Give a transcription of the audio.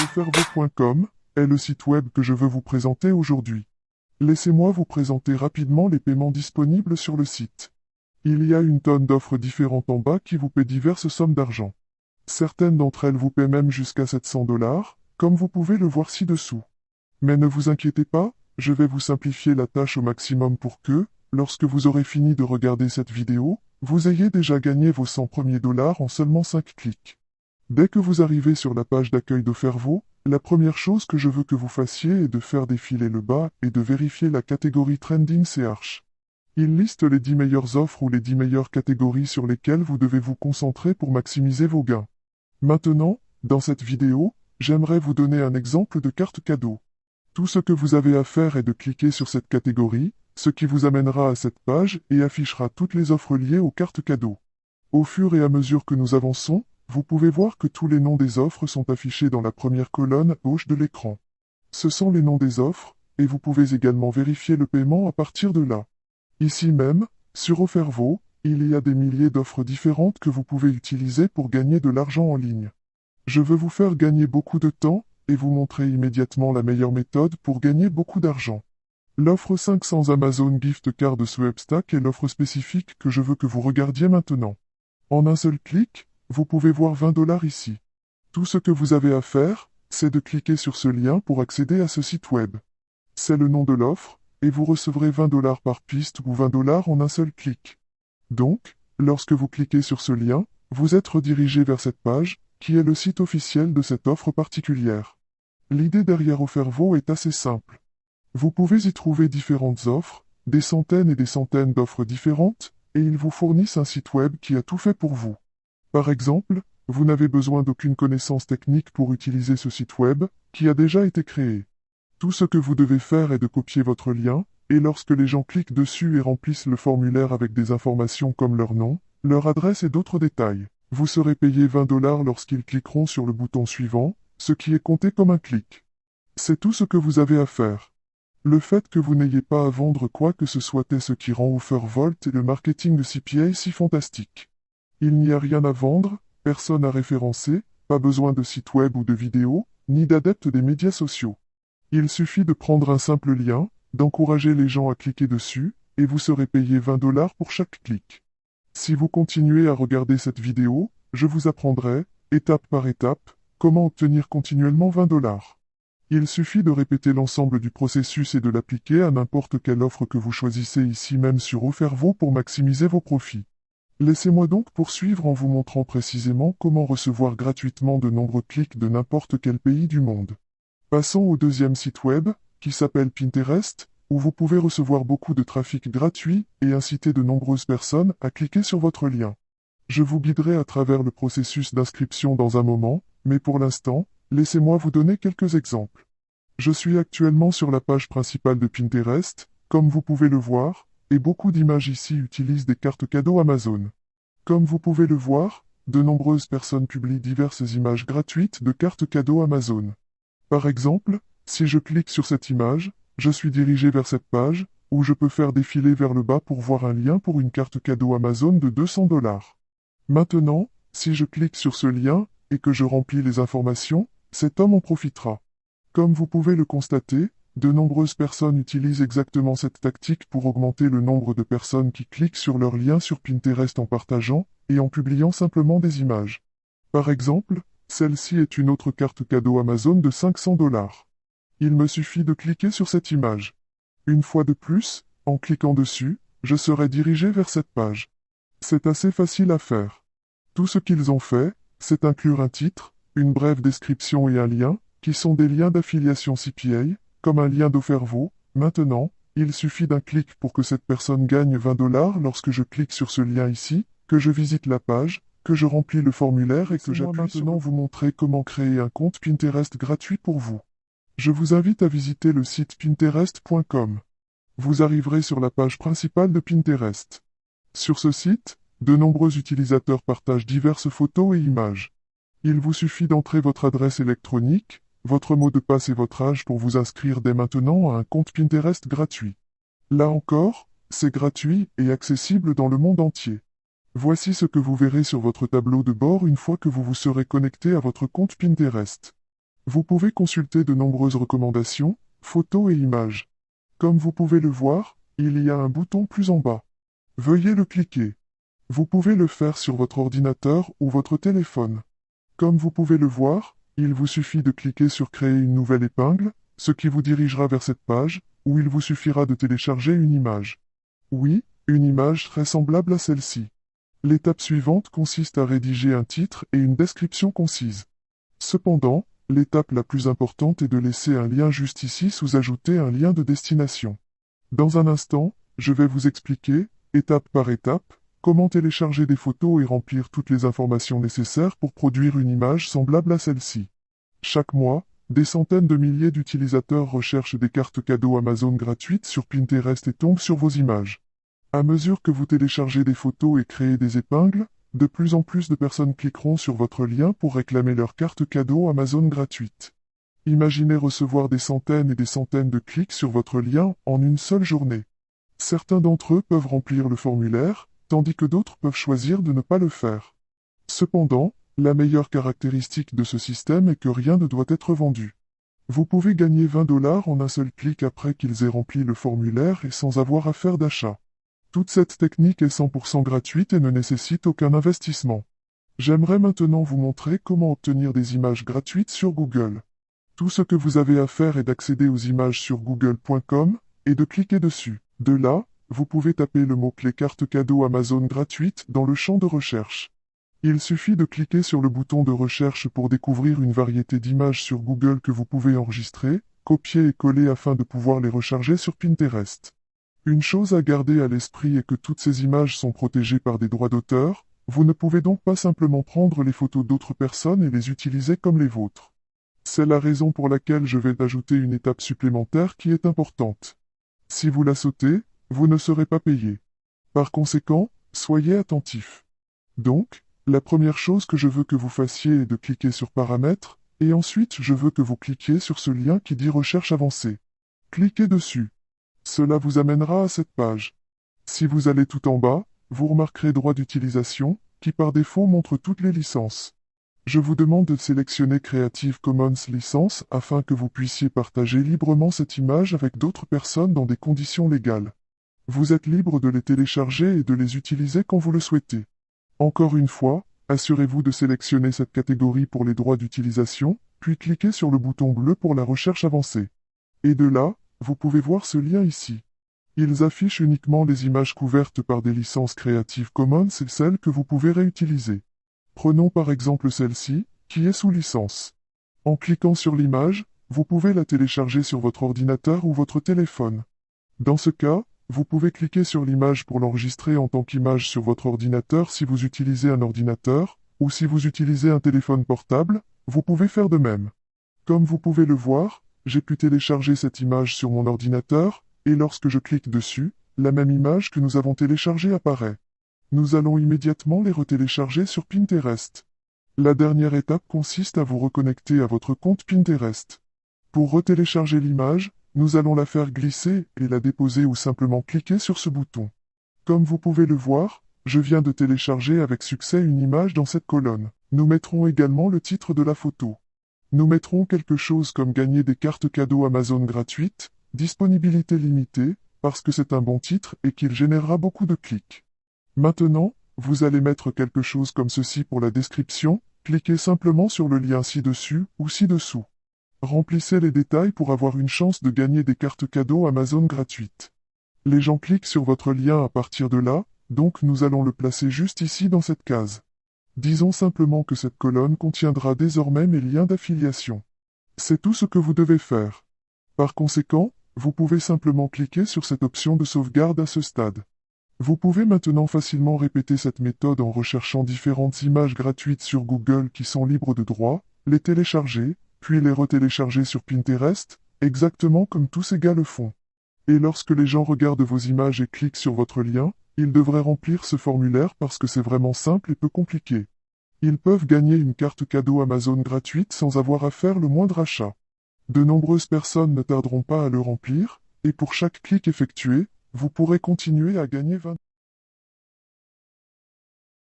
Aufervo.com est le site web que je veux vous présenter aujourd'hui. Laissez-moi vous présenter rapidement les paiements disponibles sur le site. Il y a une tonne d'offres différentes en bas qui vous paient diverses sommes d'argent. Certaines d'entre elles vous paient même jusqu'à 700 $, comme vous pouvez le voir ci-dessous. Mais ne vous inquiétez pas, je vais vous simplifier la tâche au maximum pour que, lorsque vous aurez fini de regarder cette vidéo, vous ayez déjà gagné vos 100 premiers dollars en seulement 5 clics. Dès que vous arrivez sur la page d'accueil d'Aufervo, la première chose que je veux que vous fassiez est de faire défiler le bas et de vérifier la catégorie Trending Search. Il liste les 10 meilleures offres ou les 10 meilleures catégories sur lesquelles vous devez vous concentrer pour maximiser vos gains. Maintenant, dans cette vidéo, j'aimerais vous donner un exemple de carte cadeau. Tout ce que vous avez à faire est de cliquer sur cette catégorie, ce qui vous amènera à cette page et affichera toutes les offres liées aux cartes cadeaux. Au fur et à mesure que nous avançons, vous pouvez voir que tous les noms des offres sont affichés dans la première colonne à gauche de l'écran. Ce sont les noms des offres, et vous pouvez également vérifier le paiement à partir de là. Ici même, sur Aufervo, il y a des milliers d'offres différentes que vous pouvez utiliser pour gagner de l'argent en ligne. Je veux vous faire gagner beaucoup de temps, et vous montrer immédiatement la meilleure méthode pour gagner beaucoup d'argent. L'offre 500 Amazon Gift Card de Swapstack est l'offre spécifique que je veux que vous regardiez maintenant. En un seul clic, vous pouvez voir 20 $ ici. Tout ce que vous avez à faire, c'est de cliquer sur ce lien pour accéder à ce site web. C'est le nom de l'offre, et vous recevrez 20 $ par piste ou 20 $ en un seul clic. Donc, lorsque vous cliquez sur ce lien, vous êtes redirigé vers cette page, qui est le site officiel de cette offre particulière. L'idée derrière Aufervo est assez simple. Vous pouvez y trouver différentes offres, des centaines et des centaines d'offres différentes, et ils vous fournissent un site web qui a tout fait pour vous. Par exemple, vous n'avez besoin d'aucune connaissance technique pour utiliser ce site web, qui a déjà été créé. Tout ce que vous devez faire est de copier votre lien, et lorsque les gens cliquent dessus et remplissent le formulaire avec des informations comme leur nom, leur adresse et d'autres détails, vous serez payé 20 $ lorsqu'ils cliqueront sur le bouton suivant, ce qui est compté comme un clic. C'est tout ce que vous avez à faire. Le fait que vous n'ayez pas à vendre quoi que ce soit est ce qui rend Aufervolt et le marketing de CPA si fantastique. Il n'y a rien à vendre, personne à référencer, pas besoin de site web ou de vidéo, ni d'adeptes des médias sociaux. Il suffit de prendre un simple lien, d'encourager les gens à cliquer dessus, et vous serez payé 20 $ pour chaque clic. Si vous continuez à regarder cette vidéo, je vous apprendrai, étape par étape, comment obtenir continuellement 20 $. Il suffit de répéter l'ensemble du processus et de l'appliquer à n'importe quelle offre que vous choisissez ici même sur Aufervo pour maximiser vos profits. Laissez-moi donc poursuivre en vous montrant précisément comment recevoir gratuitement de nombreux clics de n'importe quel pays du monde. Passons au deuxième site web, qui s'appelle Pinterest, où vous pouvez recevoir beaucoup de trafic gratuit et inciter de nombreuses personnes à cliquer sur votre lien. Je vous guiderai à travers le processus d'inscription dans un moment, mais pour l'instant, laissez-moi vous donner quelques exemples. Je suis actuellement sur la page principale de Pinterest, comme vous pouvez le voir, et beaucoup d'images ici utilisent des cartes cadeaux Amazon. Comme vous pouvez le voir, de nombreuses personnes publient diverses images gratuites de cartes cadeaux Amazon. Par exemple, si je clique sur cette image, je suis dirigé vers cette page, où je peux faire défiler vers le bas pour voir un lien pour une carte cadeau Amazon de 200 $. Maintenant, si je clique sur ce lien, et que je remplis les informations, cet homme en profitera. Comme vous pouvez le constater, de nombreuses personnes utilisent exactement cette tactique pour augmenter le nombre de personnes qui cliquent sur leur lien sur Pinterest en partageant et en publiant simplement des images. Par exemple, celle-ci est une autre carte cadeau Amazon de 500 $. Il me suffit de cliquer sur cette image. Une fois de plus, en cliquant dessus, je serai dirigé vers cette page. C'est assez facile à faire. Tout ce qu'ils ont fait, c'est inclure un titre, une brève description et un lien, qui sont des liens d'affiliation CPA, comme un lien d'Aufervo. Maintenant, il suffit d'un clic pour que cette personne gagne 20 $ lorsque je clique sur ce lien ici, que je visite la page, que je remplis le formulaire et que j'appuie maintenant vous montrer comment créer un compte Pinterest gratuit pour vous. Je vous invite à visiter le site pinterest.com. Vous arriverez sur la page principale de Pinterest. Sur ce site, de nombreux utilisateurs partagent diverses photos et images. Il vous suffit d'entrer votre adresse électronique, votre mot de passe et votre âge pour vous inscrire dès maintenant à un compte Pinterest gratuit. Là encore, c'est gratuit et accessible dans le monde entier. Voici ce que vous verrez sur votre tableau de bord une fois que vous vous serez connecté à votre compte Pinterest. Vous pouvez consulter de nombreuses recommandations, photos et images. Comme vous pouvez le voir, il y a un bouton plus en bas. Veuillez le cliquer. Vous pouvez le faire sur votre ordinateur ou votre téléphone. Comme vous pouvez le voir, il vous suffit de cliquer sur Créer une nouvelle épingle, ce qui vous dirigera vers cette page, où il vous suffira de télécharger une image. Oui, une image très semblable à celle-ci. L'étape suivante consiste à rédiger un titre et une description concise. Cependant, l'étape la plus importante est de laisser un lien juste ici sous ajouter un lien de destination. Dans un instant, je vais vous expliquer, étape par étape, comment télécharger des photos et remplir toutes les informations nécessaires pour produire une image semblable à celle-ci. Chaque mois, des centaines de milliers d'utilisateurs recherchent des cartes cadeaux Amazon gratuites sur Pinterest et tombent sur vos images. À mesure que vous téléchargez des photos et créez des épingles, de plus en plus de personnes cliqueront sur votre lien pour réclamer leur carte cadeau Amazon gratuite. Imaginez recevoir des centaines et des centaines de clics sur votre lien en une seule journée. Certains d'entre eux peuvent remplir le formulaire, tandis que d'autres peuvent choisir de ne pas le faire. Cependant, la meilleure caractéristique de ce système est que rien ne doit être vendu. Vous pouvez gagner 20 $ en un seul clic après qu'ils aient rempli le formulaire et sans avoir à faire d'achat. Toute cette technique est 100% gratuite et ne nécessite aucun investissement. J'aimerais maintenant vous montrer comment obtenir des images gratuites sur Google. Tout ce que vous avez à faire est d'accéder aux images sur google.com et de cliquer dessus. De là, vous pouvez taper le mot-clé carte cadeau Amazon gratuite dans le champ de recherche. Il suffit de cliquer sur le bouton de recherche pour découvrir une variété d'images sur Google que vous pouvez enregistrer, copier et coller afin de pouvoir les recharger sur Pinterest. Une chose à garder à l'esprit est que toutes ces images sont protégées par des droits d'auteur, vous ne pouvez donc pas simplement prendre les photos d'autres personnes et les utiliser comme les vôtres. C'est la raison pour laquelle je vais ajouter une étape supplémentaire qui est importante. Si vous la sautez, vous ne serez pas payé. Par conséquent, soyez attentifs. Donc, la première chose que je veux que vous fassiez est de cliquer sur Paramètres, et ensuite je veux que vous cliquiez sur ce lien qui dit Recherche avancée. Cliquez dessus. Cela vous amènera à cette page. Si vous allez tout en bas, vous remarquerez Droits d'utilisation, qui par défaut montre toutes les licences. Je vous demande de sélectionner Creative Commons licence afin que vous puissiez partager librement cette image avec d'autres personnes dans des conditions légales. Vous êtes libre de les télécharger et de les utiliser quand vous le souhaitez. Encore une fois, assurez-vous de sélectionner cette catégorie pour les droits d'utilisation, puis cliquez sur le bouton bleu pour la recherche avancée. Et de là, vous pouvez voir ce lien ici. Ils affichent uniquement les images couvertes par des licences Creative Commons et celles que vous pouvez réutiliser. Prenons par exemple celle-ci, qui est sous licence. En cliquant sur l'image, vous pouvez la télécharger sur votre ordinateur ou votre téléphone. Dans ce cas, vous pouvez cliquer sur l'image pour l'enregistrer en tant qu'image sur votre ordinateur si vous utilisez un ordinateur, ou si vous utilisez un téléphone portable, vous pouvez faire de même. Comme vous pouvez le voir, j'ai pu télécharger cette image sur mon ordinateur, et lorsque je clique dessus, la même image que nous avons téléchargée apparaît. Nous allons immédiatement les retélécharger sur Pinterest. La dernière étape consiste à vous reconnecter à votre compte Pinterest. Pour retélécharger l'image, nous allons la faire glisser et la déposer ou simplement cliquer sur ce bouton. Comme vous pouvez le voir, je viens de télécharger avec succès une image dans cette colonne. Nous mettrons également le titre de la photo. Nous mettrons quelque chose comme gagner des cartes cadeaux Amazon gratuites, disponibilité limitée, parce que c'est un bon titre et qu'il générera beaucoup de clics. Maintenant, vous allez mettre quelque chose comme ceci pour la description, cliquez simplement sur le lien ci-dessus ou ci-dessous. Remplissez les détails pour avoir une chance de gagner des cartes cadeaux Amazon gratuites. Les gens cliquent sur votre lien à partir de là, donc nous allons le placer juste ici dans cette case. Disons simplement que cette colonne contiendra désormais mes liens d'affiliation. C'est tout ce que vous devez faire. Par conséquent, vous pouvez simplement cliquer sur cette option de sauvegarde à ce stade. Vous pouvez maintenant facilement répéter cette méthode en recherchant différentes images gratuites sur Google qui sont libres de droit, les télécharger, puis les retélécharger sur Pinterest, exactement comme tous ces gars le font. Et lorsque les gens regardent vos images et cliquent sur votre lien, ils devraient remplir ce formulaire parce que c'est vraiment simple et peu compliqué. Ils peuvent gagner une carte cadeau Amazon gratuite sans avoir à faire le moindre achat. De nombreuses personnes ne tarderont pas à le remplir, et pour chaque clic effectué, vous pourrez continuer à gagner 20